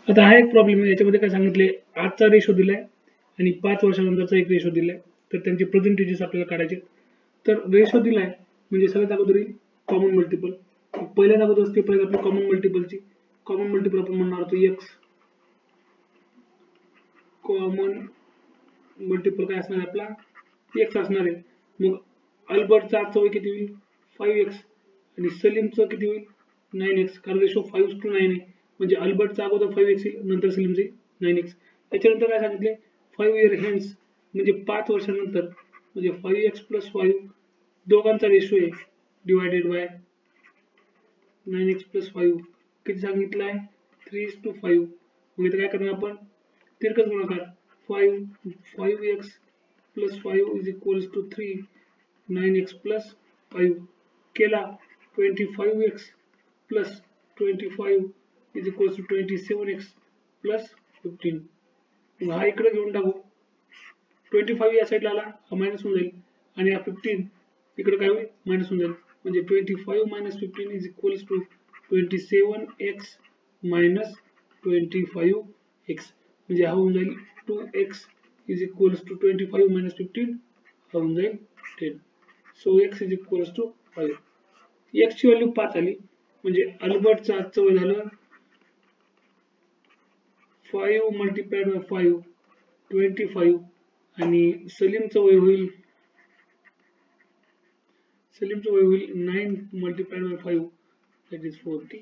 आता हा एक प्रॉब्लेम आहे, याच्यामध्ये काय सांगितले, आजचा रेशो दिलाय आणि 5 वर्षानंतरचा एक रेशो दिलाय, तर त्यांचे पर्सेंटेजेस आपल्याला काढायचे. तर रेशो दिलाय म्हणजे सगळ्यात अगोदर कॉमन मल्टिपल. पहिल्यांदा अगोदर असते पहिले आपली कॉमन मल्टिपलची. कॉमन मल्टिपल आपण म्हणणार होतो एक्स. कॉमन मल्टिपल काय असणार आपला एक्स असणार आहे. मग अल्बर्टचा आजचा वय किती होईल 5x आणि सलीमचं किती होईल 9x, कारण रेशो 5:9 आहे. म्हणजे अल्बर्टचा अगोदर 5x येईल, नंतर सलीमचे 9x. त्याच्यानंतर काय सांगितले 5 इयर हेन्स म्हणजे 5 वर्षानंतर, म्हणजे 5x + 5 दोघांचा रेशो आहे डिवायडेड बाय 9x + 5 किती सांगितलं आहे 3:5. मग इथे काय करणार आपण तिरकस गुणाकार 5x + 5 = 3, 9x + 5 केला 25x + 25 = 27x + 15. हा इकडे घेऊन टाकू, 25 या साईडला आला हा मायनस होऊन जाईल आणि हा 15 इकडे काय होईल मायनस होऊन जाईल. म्हणजे 25 - 15 = 27x - 25x. म्हणजे हा होऊन जाईल 2x = 25 - 15 हा होऊन जाईल 10. So x = 5. x ची व्हॅल्यू 5 आली म्हणजे अल्बर्टचं आजचं वय झालं 5 × 5 25 आणि सलीमचं वय होईल 9 × 5 that is 40.